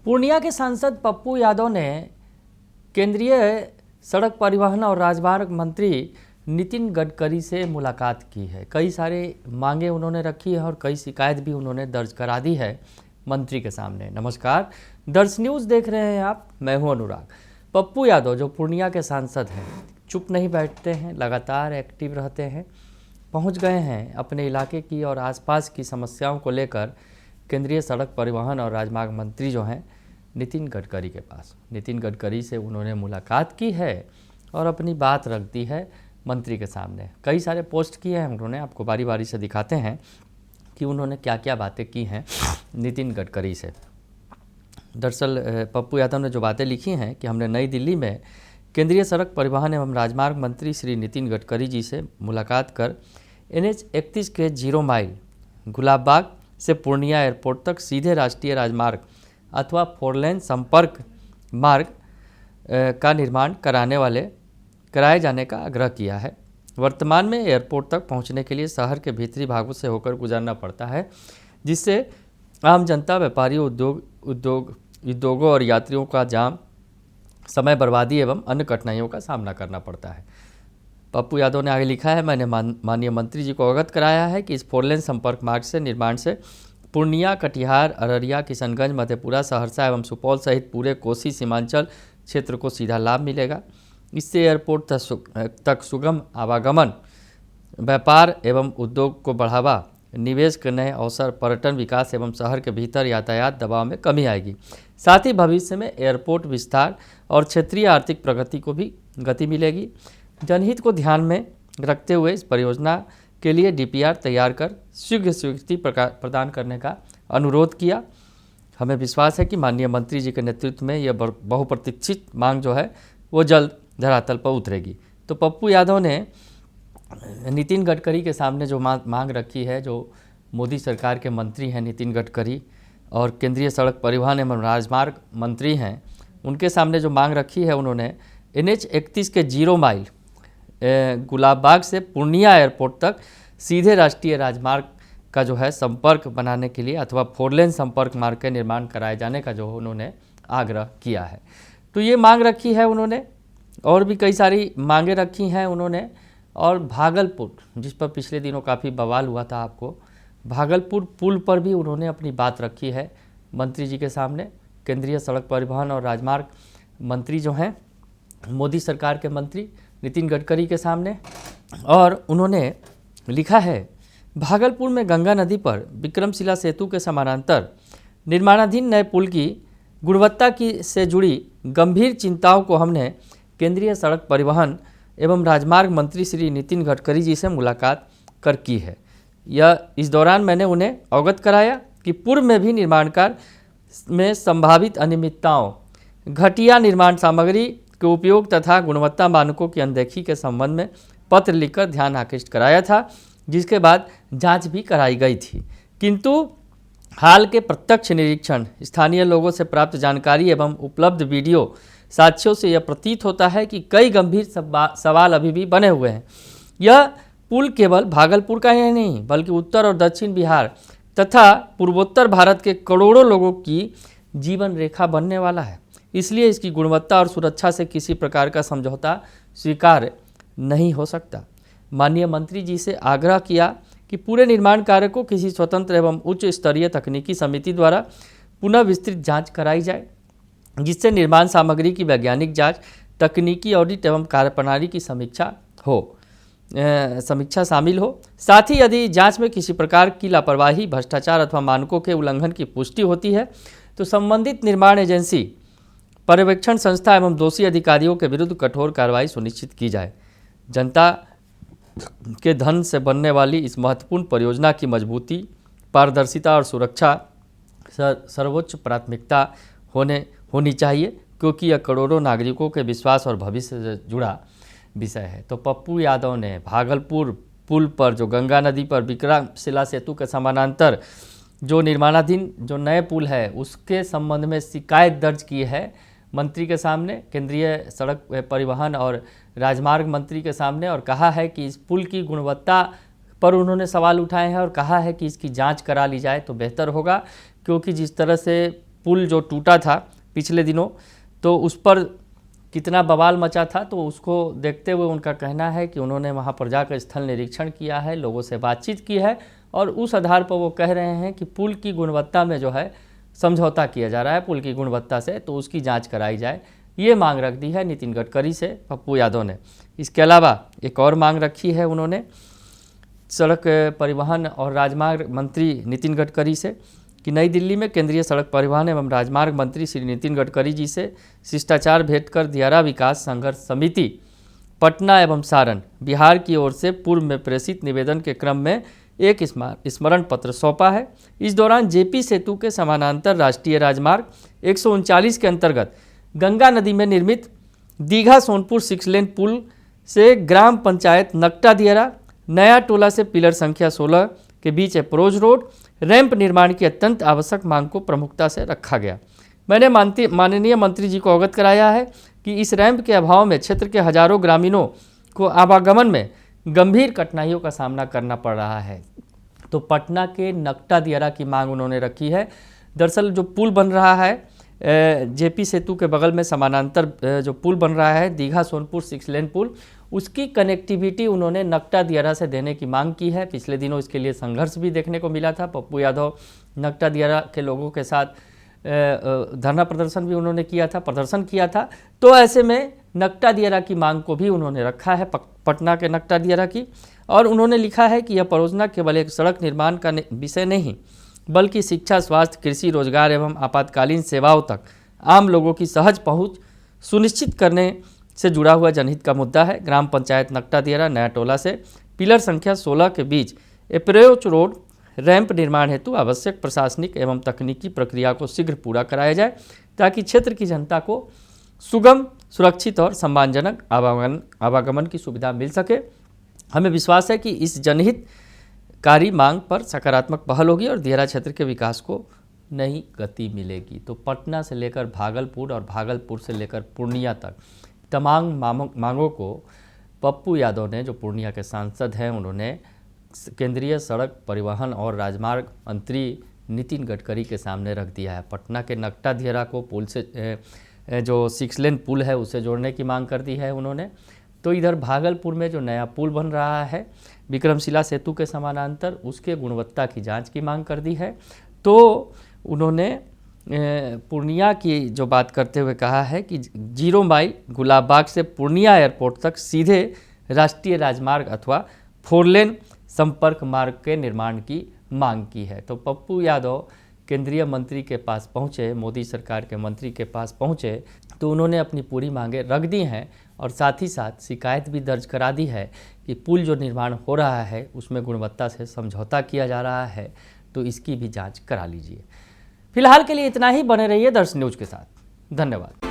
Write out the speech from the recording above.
पूर्णिया के सांसद पप्पू यादव ने केंद्रीय सड़क परिवहन और राजमार्ग मंत्री नितिन गडकरी से मुलाकात की है। कई सारे मांगे उन्होंने रखी है और कई शिकायत भी उन्होंने दर्ज करा दी है मंत्री के सामने। नमस्कार, दर्श न्यूज़ देख रहे हैं आप, मैं हूं अनुराग। पप्पू यादव जो पूर्णिया के सांसद हैं, चुप नहीं बैठते हैं, लगातार एक्टिव रहते हैं। पहुंच गए हैं अपने इलाके की और आसपास की समस्याओं को लेकर केंद्रीय सड़क परिवहन और राजमार्ग मंत्री जो हैं नितिन गडकरी के पास। नितिन गडकरी से उन्होंने मुलाकात की है और अपनी बात रख दी है मंत्री के सामने। कई सारे पोस्ट किए हैं उन्होंने, आपको बारी बारी से दिखाते हैं कि उन्होंने क्या क्या बातें की हैं नितिन गडकरी से। दरअसल पप्पू यादव ने जो बातें लिखी हैं कि हमने नई दिल्ली में केंद्रीय सड़क परिवहन एवं राजमार्ग मंत्री श्री नितिन गडकरी जी से मुलाकात कर NH 31 के 0 माइल गुलाबबाग से पूर्णिया एयरपोर्ट तक सीधे राष्ट्रीय राजमार्ग अथवा 4 लेन संपर्क मार्ग का निर्माण कराए जाने का आग्रह किया है। वर्तमान में एयरपोर्ट तक पहुंचने के लिए शहर के भीतरी भागों से होकर गुजरना पड़ता है, जिससे आम जनता, व्यापारियों, उद्योगों और यात्रियों का जाम, समय बर्बादी एवं अन्य कठिनाइयों का सामना करना पड़ता है। पप्पू यादव ने आगे लिखा है, मैंने माननीय मंत्री जी को अवगत कराया है कि इस 4 लेन संपर्क मार्ग से निर्माण से पूर्णिया, कटिहार, अररिया, किशनगंज, मधेपुरा, सहरसा एवं सुपौल सहित पूरे कोसी सीमांचल क्षेत्र को सीधा लाभ मिलेगा। इससे एयरपोर्ट तक सुगम आवागमन, व्यापार एवं उद्योग को बढ़ावा, निवेश के नए अवसर, पर्यटन विकास एवं शहर के भीतर यातायात दबाव में कमी आएगी। साथ ही भविष्य में एयरपोर्ट विस्तार और क्षेत्रीय आर्थिक प्रगति को भी गति मिलेगी। जनहित को ध्यान में रखते हुए इस परियोजना के लिए DPR तैयार कर शीघ्र स्वीकृति प्रदान करने का अनुरोध किया। हमें विश्वास है कि माननीय मंत्री जी के नेतृत्व में यह बहुप्रतीक्षित मांग जो है वो जल्द धरातल पर उतरेगी। तो पप्पू यादव ने नितिन गडकरी के सामने जो मांग रखी है, जो मोदी सरकार के मंत्री हैं नितिन गडकरी और केंद्रीय सड़क परिवहन एवं राजमार्ग मंत्री हैं, उनके सामने जो मांग रखी है उन्होंने NH 31 के 0 माइल गुलाबबाग से पूर्णिया एयरपोर्ट तक सीधे राष्ट्रीय राजमार्ग का जो है संपर्क बनाने के लिए अथवा 4 लेन संपर्क मार्ग के निर्माण कराए जाने का जो उन्होंने आग्रह किया है। तो ये मांग रखी है उन्होंने, और भी कई सारी मांगें रखी हैं उन्होंने। और भागलपुर, जिस पर पिछले दिनों काफ़ी बवाल हुआ था आपको, भागलपुर पुल पर भी उन्होंने अपनी बात रखी है मंत्री जी के सामने। केंद्रीय सड़क परिवहन और राजमार्ग मंत्री जो हैं मोदी सरकार के मंत्री नितिन गडकरी के सामने, और उन्होंने लिखा है, भागलपुर में गंगा नदी पर विक्रमशिला सेतु के समानांतर निर्माणाधीन नए पुल की गुणवत्ता से जुड़ी गंभीर चिंताओं को हमने केंद्रीय सड़क परिवहन एवं राजमार्ग मंत्री श्री नितिन गडकरी जी से मुलाकात कर की है। इस दौरान मैंने उन्हें अवगत कराया कि पूर्व में भी निर्माण कार्य में संभावित अनियमितताओं, घटिया निर्माण सामग्री के उपयोग तथा गुणवत्ता मानकों की अनदेखी के संबंध में पत्र लिखकर ध्यान आकृष्ट कराया था, जिसके बाद जांच भी कराई गई थी। किंतु हाल के प्रत्यक्ष निरीक्षण, स्थानीय लोगों से प्राप्त जानकारी एवं उपलब्ध वीडियो साक्ष्यों से यह प्रतीत होता है कि कई गंभीर सवाल अभी भी बने हुए हैं। यह पुल केवल भागलपुर का ही नहीं बल्कि उत्तर और दक्षिण बिहार तथा पूर्वोत्तर भारत के करोड़ों लोगों की जीवन रेखा बनने वाला है। इसलिए इसकी गुणवत्ता और सुरक्षा से किसी प्रकार का समझौता स्वीकार्य नहीं हो सकता। माननीय मंत्री जी से आग्रह किया कि पूरे निर्माण कार्य को किसी स्वतंत्र एवं उच्च स्तरीय तकनीकी समिति द्वारा पुनः विस्तृत जांच कराई जाए, जिससे निर्माण सामग्री की वैज्ञानिक जांच, तकनीकी ऑडिट एवं कार्यप्रणाली की समीक्षा शामिल हो। साथ ही यदि जांच में किसी प्रकार की लापरवाही, भ्रष्टाचार अथवा मानकों के उल्लंघन की पुष्टि होती है तो संबंधित निर्माण एजेंसी, पर्यवेक्षण संस्था एवं दोषी अधिकारियों के विरुद्ध कठोर कार्रवाई सुनिश्चित की जाए। जनता के धन से बनने वाली इस महत्वपूर्ण परियोजना की मजबूती, पारदर्शिता और सुरक्षा सर्वोच्च प्राथमिकता होनी चाहिए, क्योंकि यह करोड़ों नागरिकों के विश्वास और भविष्य से जुड़ा विषय है। तो पप्पू यादव ने भागलपुर पुल पर, जो गंगा नदी पर विक्रमशिला सेतु के समानांतर जो निर्माणाधीन जो नए पुल है, उसके संबंध में शिकायत दर्ज की है मंत्री के सामने, केंद्रीय सड़क परिवहन और राजमार्ग मंत्री के सामने, और कहा है कि इस पुल की गुणवत्ता पर उन्होंने सवाल उठाए हैं और कहा है कि इसकी जांच करा ली जाए तो बेहतर होगा, क्योंकि जिस तरह से पुल जो टूटा था पिछले दिनों, तो उस पर कितना बवाल मचा था, तो उसको देखते हुए उनका कहना है कि उन्होंने वहाँ पर जाकर स्थल निरीक्षण किया है, लोगों से बातचीत की है और उस आधार पर वो कह रहे हैं कि पुल की गुणवत्ता में जो है समझौता किया जा रहा है पुल की गुणवत्ता से, तो उसकी जांच कराई जाए। ये मांग रख दी है नितिन गडकरी से पप्पू यादव ने। इसके अलावा एक और मांग रखी है उन्होंने सड़क परिवहन और राजमार्ग मंत्री नितिन गडकरी से कि नई दिल्ली में केंद्रीय सड़क परिवहन एवं राजमार्ग मंत्री श्री नितिन गडकरी जी से शिष्टाचार भेंट कर दियारा विकास संघर्ष समिति पटना एवं सारण बिहार की ओर से पूर्व में प्रेषित निवेदन के क्रम में एक स्मरण पत्र सौंपा है। इस दौरान जेपी सेतु के समानांतर राष्ट्रीय राजमार्ग 139 के अंतर्गत गंगा नदी में निर्मित दीघा सोनपुर 6 लेन पुल से ग्राम पंचायत नकटा दियारा नया टोला से पिलर संख्या 16 के बीच अप्रोच रोड रैंप निर्माण की अत्यंत आवश्यक मांग को प्रमुखता से रखा गया। मैंने माननीय मंत्री जी को अवगत कराया है कि इस रैंप के अभाव में क्षेत्र के हजारों ग्रामीणों को आवागमन में गंभीर कठिनाइयों का सामना करना पड़ रहा है। तो पटना के नकटा दियारा की मांग उन्होंने रखी है। दरअसल जो पुल बन रहा है जेपी सेतु के बगल में समानांतर जो पुल बन रहा है दीघा सोनपुर 6 लेन पुल, उसकी कनेक्टिविटी उन्होंने नकटा दियारा से देने की मांग की है। पिछले दिनों इसके लिए संघर्ष भी देखने को मिला था। पप्पू यादव नकटा दियारा के लोगों के साथ धरना प्रदर्शन भी उन्होंने प्रदर्शन किया था। तो ऐसे में नकटा दियारा की मांग को भी उन्होंने रखा है पटना के नकटा दियारा की, और उन्होंने लिखा है कि यह परियोजना केवल एक सड़क निर्माण का विषय नहीं बल्कि शिक्षा, स्वास्थ्य, कृषि, रोजगार एवं आपातकालीन सेवाओं तक आम लोगों की सहज पहुंच सुनिश्चित करने से जुड़ा हुआ जनहित का मुद्दा है। ग्राम पंचायत नकटा दियारा नया टोला से पिलर संख्या 16 के बीच अप्रोच रोड रैंप निर्माण हेतु आवश्यक प्रशासनिक एवं तकनीकी प्रक्रिया को शीघ्र पूरा कराया जाए ताकि क्षेत्र की जनता को सुगम, सुरक्षित और सम्मानजनक आवागमन की सुविधा मिल सके। हमें विश्वास है कि इस जनहितकारी मांग पर सकारात्मक पहल होगी और दियारा क्षेत्र के विकास को नई गति मिलेगी। तो पटना से लेकर भागलपुर और भागलपुर से लेकर पूर्णिया तक तमाम मांगों को पप्पू यादव ने, जो पूर्णिया के सांसद हैं, उन्होंने केंद्रीय सड़क परिवहन और राजमार्ग मंत्री नितिन गडकरी के सामने रख दिया है। पटना के नकटा दियारा को पुल से जो 6 लेन पुल है उसे जोड़ने की मांग कर दी है उन्होंने। तो इधर भागलपुर में जो नया पुल बन रहा है विक्रमशिला सेतु के समानांतर, उसके गुणवत्ता की जांच की मांग कर दी है। तो उन्होंने पूर्णिया की जो बात करते हुए कहा है कि 0 माइल गुलाबबाग से पूर्णिया एयरपोर्ट तक सीधे राष्ट्रीय राजमार्ग अथवा 4 लेन संपर्क मार्ग के निर्माण की मांग की है। तो पप्पू यादव केंद्रीय मंत्री के पास पहुंचे, मोदी सरकार के मंत्री के पास पहुंचे, तो उन्होंने अपनी पूरी मांगें रख दी हैं और साथ ही साथ शिकायत भी दर्ज करा दी है कि पुल जो निर्माण हो रहा है उसमें गुणवत्ता से समझौता किया जा रहा है, तो इसकी भी जांच करा लीजिए। फिलहाल के लिए इतना ही। बने रहिए दर्शन न्यूज के साथ। धन्यवाद।